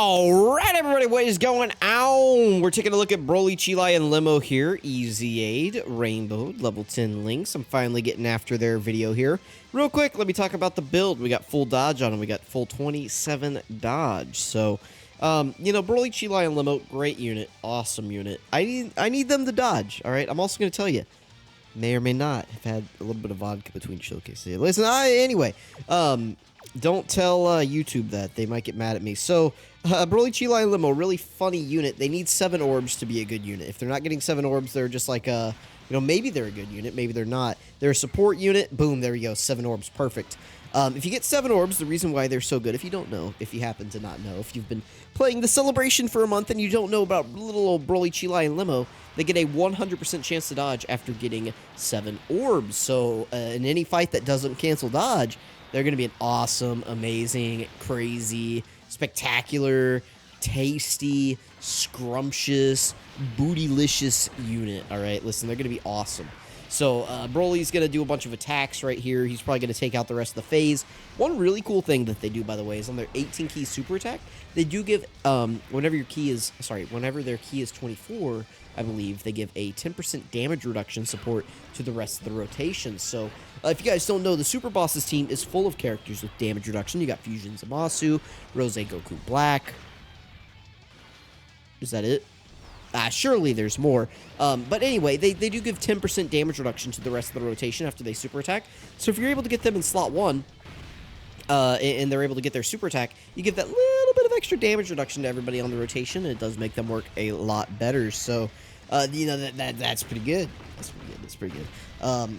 Alright, everybody, what is going on? We're taking a look at Broly, CHEELAI, and LEMO here. Easy Aid, Rainbow, level 10 links. I'm finally getting after their video here. Real quick, let me talk about the build. We got full dodge on them. We got full 27 dodge. So, you know, Broly, CHEELAI, and LEMO, great unit. Awesome unit. I need them to dodge, alright? I'm also going to tell you, may or may not have had a little bit of vodka between showcases. Listen, anyway, don't tell YouTube that. They might get mad at me. So, Broly, CHEELAI, and LEMO, really funny unit. They need 7 orbs to be a good unit. If they're not getting 7 orbs, they're just like, you know, maybe they're a good unit, maybe they're not. They're a support unit. Boom, there we go. 7 orbs. Perfect. If you get 7 orbs, the reason why they're so good, if you don't know, if you happen to not know, if you've been playing the celebration for a month and you don't know about little old Broly, CHEELAI, and LEMO, they get a 100% chance to dodge after getting 7 orbs. So, in any fight that doesn't cancel dodge, they're going to be an awesome, amazing, crazy, spectacular, tasty, scrumptious, bootylicious unit. All right, listen, they're going to be awesome. So, Broly's going to do a bunch of attacks right here. He's probably going to take out the rest of the phase. One really cool thing that they do, by the way, is on their 18-key super attack, they do give, whenever their key is 24, I believe, they give a 10% damage reduction support to the rest of the rotation. So, if you guys don't know, the Super Bosses team is full of characters with damage reduction. You got Fusion Zamasu, Rose Goku Black. Is that it? Surely there's more. But anyway, they do give 10% damage reduction to the rest of the rotation after they super attack. So if you're able to get them in slot 1, and they're able to get their super attack, you give that little bit of extra damage reduction to everybody on the rotation, and it does make them work a lot better. So, you know, that's pretty good. That's pretty good.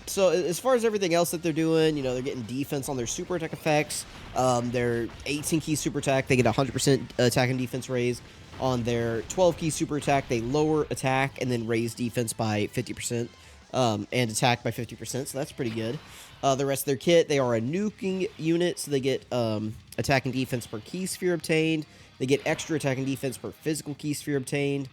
So as far as everything else that they're doing, you know, they're getting defense on their super attack effects. Their 18-key super attack, they get 100% attack and defense raise. On their 12-key super attack, they lower attack and then raise defense by 50%, and attack by 50%, so that's pretty good. The rest of their kit, they are a nuking unit, so they get attack and defense per key sphere obtained. They get extra attack and defense per physical key sphere obtained.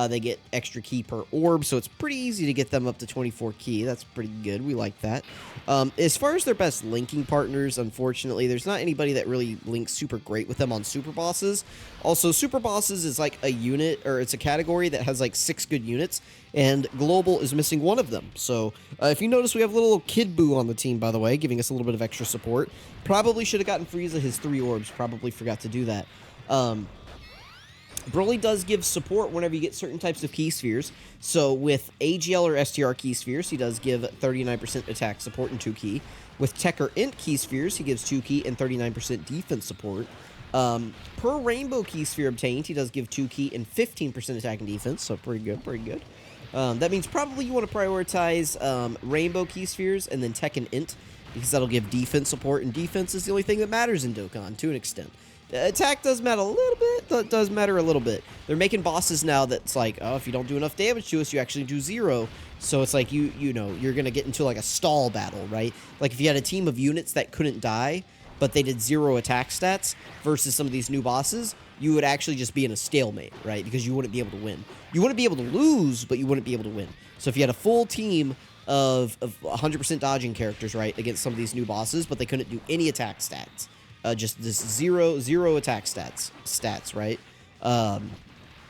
They get extra key per orb, so it's pretty easy to get them up to 24 key. That's pretty good. We like that. As far as their best linking partners, unfortunately, there's not anybody that really links super great with them on Super Bosses. Also, Super Bosses is like a unit, or it's a category that has like 6 good units, and Global is missing one of them. So, if you notice, we have little Kid Buu on the team, by the way, giving us a little bit of extra support. Probably should have gotten Frieza his 3 orbs. Probably forgot to do that. Broly does give support whenever you get certain types of key spheres. So with AGL or STR key spheres, he does give 39% attack support and 2 key. With Tech or Int key spheres, he gives 2 key and 39% defense support. Per Rainbow key sphere obtained, he does give 2 key and 15% attack and defense. So pretty good, pretty good. That means probably you want to prioritize Rainbow key spheres and then Tech and Int, because that'll give defense support, and defense is the only thing that matters in Dokkan to an extent. Attack does matter a little bit. Does matter a little bit. They're making bosses now that's like, oh, if you don't do enough damage to us, you actually do 0. So it's like you know, you're gonna get into like a stall battle, right? Like if you had a team of units that couldn't die, but they did 0 attack stats versus some of these new bosses, you would actually just be in a stalemate, right? Because you wouldn't be able to win. You wouldn't be able to lose, but you wouldn't be able to win. So if you had a full team of 100% dodging characters, right, against some of these new bosses, but they couldn't do any attack stats. Just this zero attack stats, right?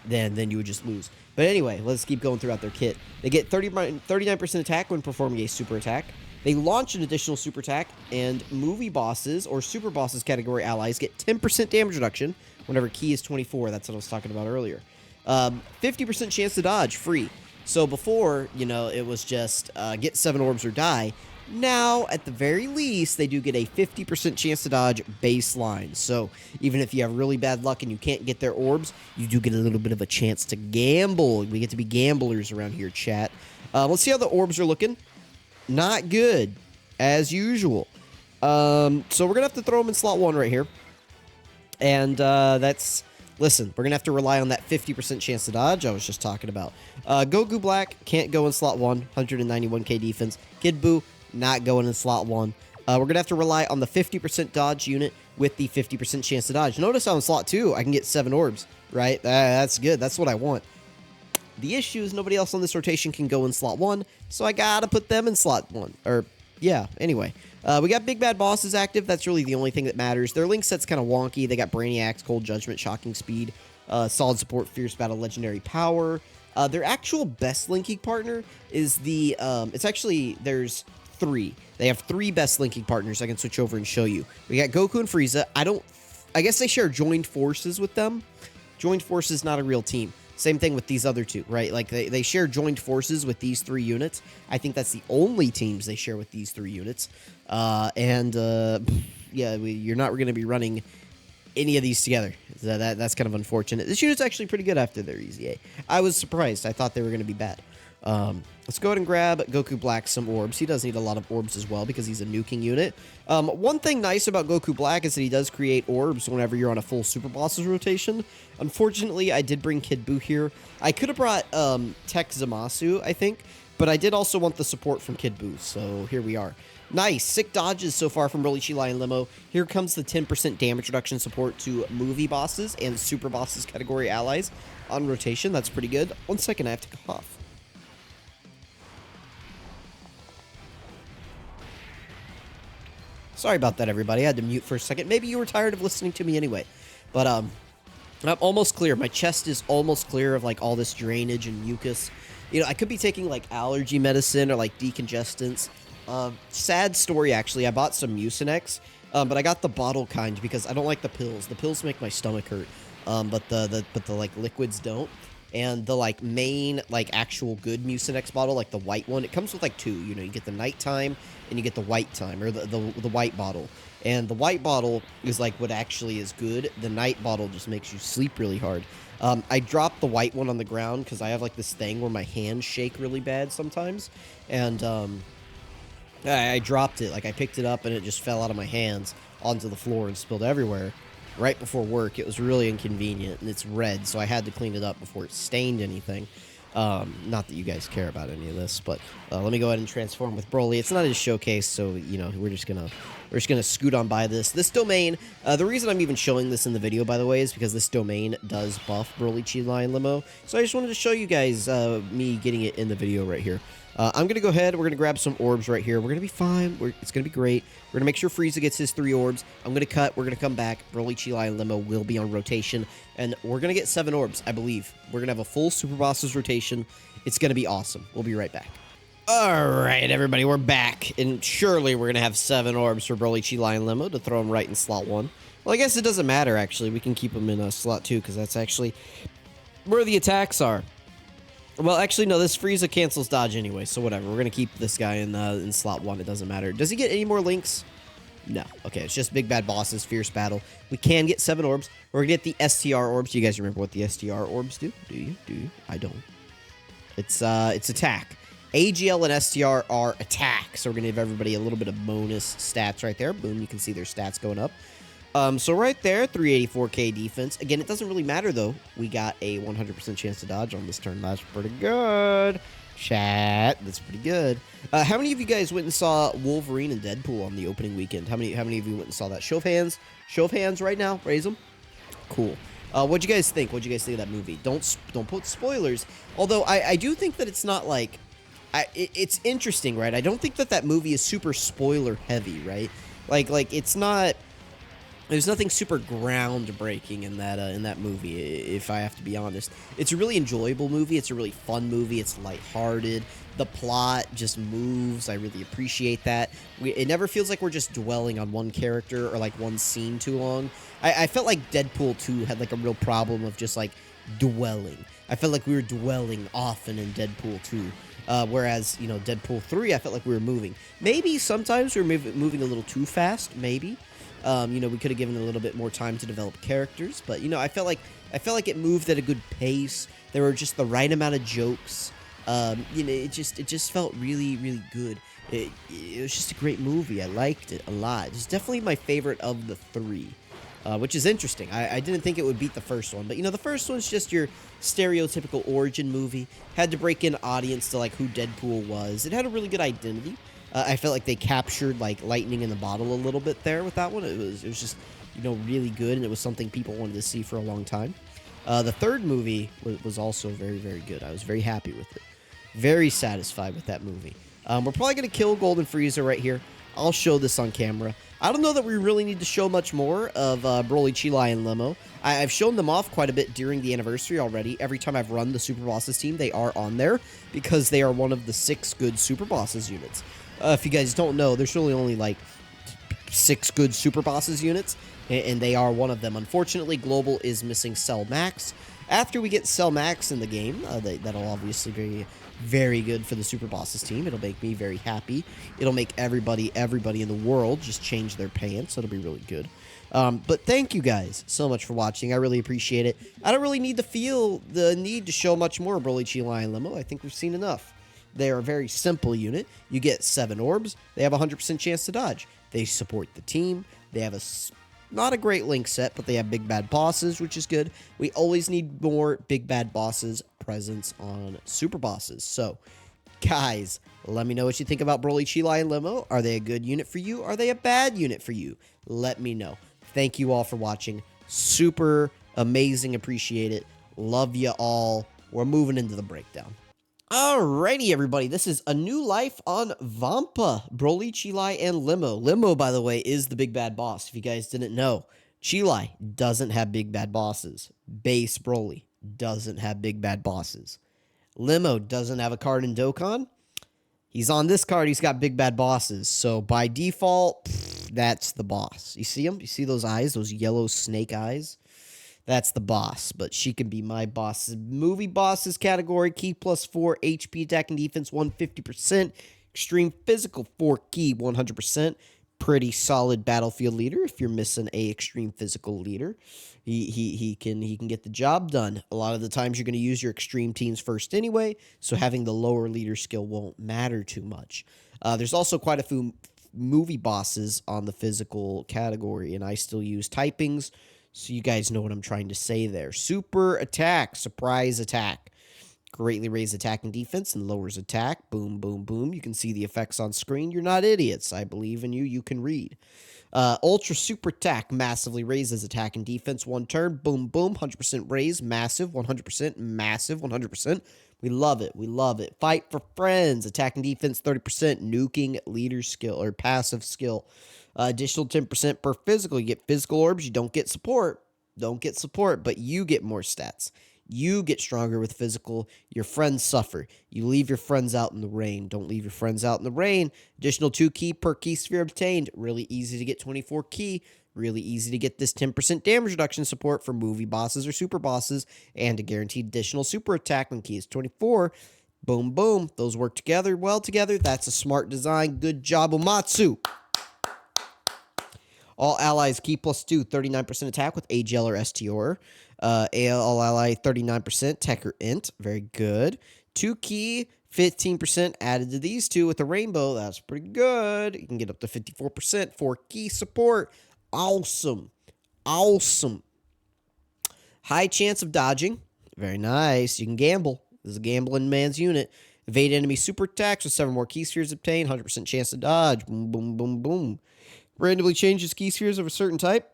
Then you would just lose. But anyway, let's keep going throughout their kit. They get 39% attack when performing a super attack. They launch an additional super attack, and movie bosses or super bosses category allies get 10% damage reduction whenever key is 24. That's what I was talking about earlier. 50% chance to dodge, free. So before, you know, it was just get 7 orbs or die. Now, at the very least, they do get a 50% chance to dodge baseline. So, even if you have really bad luck and you can't get their orbs, you do get a little bit of a chance to gamble. We get to be gamblers around here, chat. Let's see how the orbs are looking. Not good, as usual. So, we're going to have to throw them in slot 1 right here. And listen, we're going to have to rely on that 50% chance to dodge I was just talking about. Goku Black can't go in slot 1, 191k defense. Kid Buu, not going in slot 1. We're going to have to rely on the 50% dodge unit with the 50% chance to dodge. Notice how in slot 2, I can get 7 orbs, right? That's good. That's what I want. The issue is nobody else on this rotation can go in slot 1, so I got to put them in slot 1. Or, yeah, anyway. We got Big Bad Bosses active. That's really the only thing that matters. Their link set's kind of wonky. They got Brainiacs, Cold Judgment, Shocking Speed, Solid Support, Fierce Battle, Legendary Power. Their actual best linking partner is the, it's actually, there's 3. They have 3 best linking partners. I can switch over and show you. We got Goku and Frieza. I guess they share joined forces with them. Joined forces, not a real team. Same thing with these other 2, right? Like, they share joined forces with these 3 units. I think that's the only teams they share with these 3 units. Yeah, you're not going to be running any of these together. That's kind of unfortunate. This unit's actually pretty good after their Easy A. I was surprised. I thought they were going to be bad. Let's go ahead and grab Goku Black some orbs. He does need a lot of orbs as well because he's a nuking unit. One thing nice about Goku Black is that he does create orbs whenever you're on a full Super Bosses rotation. Unfortunately, I did bring Kid Buu here. I could have brought Tech Zamasu, I think, but I did also want the support from Kid Buu, so here we are. Nice. Sick dodges so far from BROLY, CHEELAI, and LEMO. Here comes the 10% damage reduction support to movie bosses and Super Bosses category allies on rotation. That's pretty good. 1 second, I have to cough. Sorry about that, everybody. I had to mute for a second. Maybe you were tired of listening to me anyway. But I'm almost clear. My chest is almost clear of, like, all this drainage and mucus. You know, I could be taking, like, allergy medicine or, like, decongestants. Sad story, actually. I bought some Mucinex, but I got the bottle kind because I don't like the pills. The pills make my stomach hurt, but the like, liquids don't. And the, like, main, like, actual good Mucinex bottle, like the white one, it comes with, like, 2. You know, you get the nighttime and you get the white time, or the white bottle. And the white bottle is, like, what actually is good. The night bottle just makes you sleep really hard. I dropped the white one on the ground because I have, like, this thing where my hands shake really bad sometimes. And, I dropped it. Like, I picked it up and it just fell out of my hands onto the floor and spilled everywhere. Right before work. It was really inconvenient, and it's red, so I had to clean it up before it stained anything. Not that you guys care about any of this, but let me go ahead and transform with Broly. It's not his showcase, so you know we're just gonna scoot on by this. This domain. The reason I'm even showing this in the video, by the way, is because this domain does buff BROLY, CHEELAI, and LEMO. So I just wanted to show you guys me getting it in the video right here. I'm going to go ahead. We're going to grab some orbs right here. We're going to be fine. It's going to be great. We're going to make sure Frieza gets his 3 orbs. I'm going to cut. We're going to come back. BROLY, CHEELAI, and LEMO will be on rotation. And we're going to get 7 orbs, I believe. We're going to have a full Super Bosses rotation. It's going to be awesome. We'll be right back. All right, everybody. We're back. And surely we're going to have 7 orbs for BROLY, CHEELAI, and LEMO to throw them right in slot 1. Well, I guess it doesn't matter, actually. We can keep them in slot 2 because that's actually where the attacks are. Well, actually, no, this Frieza cancels dodge anyway, so whatever. We're going to keep this guy in slot 1. It doesn't matter. Does he get any more links? No. Okay, it's just Big Bad Bosses, Fierce Battle. We can get 7 orbs. We're going to get the STR orbs. Do you guys remember what the STR orbs do? Do you? Do you? I don't. It's attack. AGL and STR are attack, so we're going to give everybody a little bit of bonus stats right there. Boom, you can see their stats going up. So right there, 384k defense. Again, it doesn't really matter, though. We got a 100% chance to dodge on this turn. That's pretty good. Chat, that's pretty good. How many of you guys went and saw Wolverine and Deadpool on the opening weekend? How many of you went and saw that? Show of hands. Show of hands right now. Raise them. Cool. What'd you guys think? What'd you guys think of that movie? Don't put spoilers. Although, I do think that it's not like... it's interesting, right? I don't think that movie is super spoiler heavy, right? Like it's not... There's nothing super groundbreaking in that movie, if I have to be honest. It's a really enjoyable movie. It's a really fun movie. It's lighthearted. The plot just moves. I really appreciate that. It never feels like we're just dwelling on one character or like one scene too long. I felt like Deadpool 2 had like a real problem of just like dwelling. I felt like we were dwelling often in Deadpool 2. Whereas, you know, Deadpool 3, I felt like we were moving. Maybe sometimes we were moving a little too fast, maybe. You know, we could have given a little bit more time to develop characters, but you know, I felt like it moved at a good pace. There were just the right amount of jokes. You know, it just felt really, really good. It was just a great movie. I liked it a lot. It's definitely my favorite of the 3, which is interesting. I didn't think it would beat the first one, but you know, the first one's just your stereotypical origin movie. Had to break in audience to like who Deadpool was. It had a really good identity. I felt like they captured like lightning in the bottle a little bit there with that one. It was just, you know, really good, and it was something people wanted to see for a long time. The third movie was also very, very good. I was very happy with it. Very satisfied with that movie. We're probably going to kill Golden Frieza right here. I'll show this on camera. I don't know that we really need to show much more of Broly, CHEELAI, and LEMO. I've shown them off quite a bit during the anniversary already. Every time I've run the Super Bosses team, they are on there because they are one of the 6 good Super Bosses units. If you guys don't know, there's really only like 6 good Super Bosses units, and they are one of them. Unfortunately, Global is missing Cell Max. After we get Cell Max in the game, that'll obviously be very good for the Super Bosses team. It'll make me very happy. It'll make everybody in the world just change their pants. It'll be really good. But thank you guys so much for watching. I really appreciate it. I don't really need to feel the need to show much more Broly, CHEELAI, and LEMO. I think we've seen enough. They are a very simple unit. You get 7 orbs. They have a 100% chance to dodge. They support the team. They have not a great link set, but they have big bad bosses, which is good. We always need more big bad bosses presence on Super Bosses. So, guys, let me know what you think about Broly, CHEELAI, and LEMO. Are they a good unit for you? Are they a bad unit for you? Let me know. Thank you all for watching. Super amazing. Appreciate it. Love you all. We're moving into the breakdown. Alrighty, everybody. This is a new life on Vampa, Broly, CHEELAI, and LEMO. LEMO, by the way, is the big bad boss, if you guys didn't know. CHEELAI doesn't have big bad bosses. Base Broly doesn't have big bad bosses. LEMO doesn't have a card in Dokkan. He's on this card. He's got big bad bosses. So, by default, that's the boss. You see him? You see those eyes? Those yellow snake eyes? That's the boss, but she can be my boss. Movie bosses category, key +4, HP attack and defense 150%, extreme physical 4 key 100%. Pretty solid battlefield leader. If you're missing a extreme physical leader, he can get the job done. A lot of the times you're going to use your extreme teams first anyway, so having the lower leader skill won't matter too much. There's also quite a few movie bosses on the physical category, and I still use typings. So you guys know what I'm trying to say there. Super attack, surprise attack. Greatly raises attack and defense and lowers attack. Boom, boom, boom. You can see the effects on screen. You're not idiots. I believe in you. You can read. Ultra super attack massively raises attack and defense 1 turn. Boom, boom. 100% raise. Massive. 100%. Massive. 100%. We love it. We love it. Fight for friends. Attack and defense 30%. Nuking leader skill or passive skill. Additional 10% per physical. You get physical orbs. You don't get support. Don't get support, but you get more stats. You get stronger with physical. Your friends suffer. You leave your friends out in the rain. Don't leave your friends out in the rain. Additional 2 key per key sphere obtained. Really easy to get 24 key. Really easy to get this 10% damage reduction support for movie bosses or super bosses. And a guaranteed additional super attack when key is 24. Boom, boom. Those work together well together. That's a smart design. Good job, Umatsu. All allies key +2, 39% attack with AGL or STR. All ally 39% tech or int. Very good. 2 key, 15% added to these two with the rainbow. That's pretty good. You can get up to 54%. 4 key support. Awesome. Awesome. High chance of dodging. Very nice. You can gamble. This is a gambling man's unit. Evade enemy super attacks with 7 more key spheres obtained. 100% chance to dodge. Boom, boom, boom, boom. Randomly changes key spheres of a certain type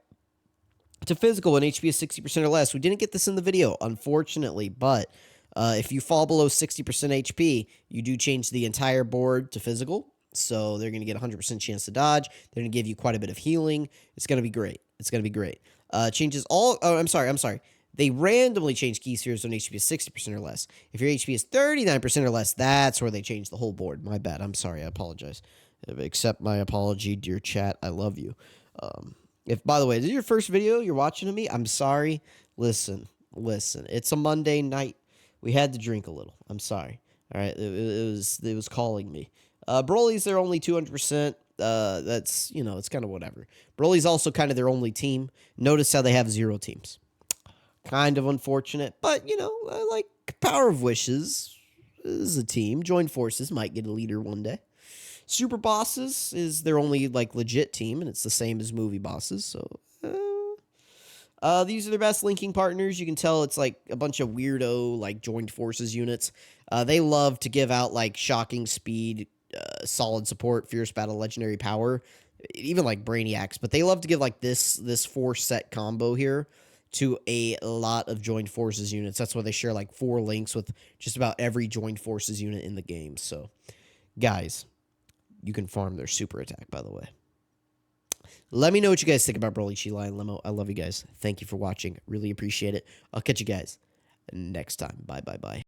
to physical when HP is 60% or less. We didn't get this in the video, unfortunately, but if you fall below 60% HP, you do change the entire board to physical. So they're going to get 100% chance to dodge. They're going to give you quite a bit of healing. It's going to be great. It's going to be great. Changes all... Oh, I'm sorry. They randomly change key spheres when HP is 60% or less. If your HP is 39% or less, that's where they change the whole board. My bad. I'm sorry. I apologize. Accept my apology, dear chat. I love you. If, by the way, this is your first video you're watching of me, I'm sorry. Listen. It's a Monday night. We had to drink a little. I'm sorry. All right, it was calling me. Broly's their only 200%. That's, you know, it's kind of whatever. Broly's also kind of their only team. Notice how they have 0 teams. Kind of unfortunate, but, you know, like Power of Wishes is a team. Join forces, might get a leader one day. Super Bosses is their only, like, legit team, and it's the same as movie bosses, so... these are their best linking partners. You can tell it's, like, a bunch of weirdo, like, joined forces units. They love to give out, like, shocking speed, solid support, fierce battle, legendary power, even, like, Brainiacs, but they love to give, like, this 4-set combo here to a lot of joined forces units. That's why they share, like, 4 links with just about every joined forces unit in the game, so... Guys... you can farm their super attack, by the way. Let me know what you guys think about Broly, CHEELAI, and LEMO. I love you guys. Thank you for watching. Really appreciate it. I'll catch you guys next time. Bye, bye, bye.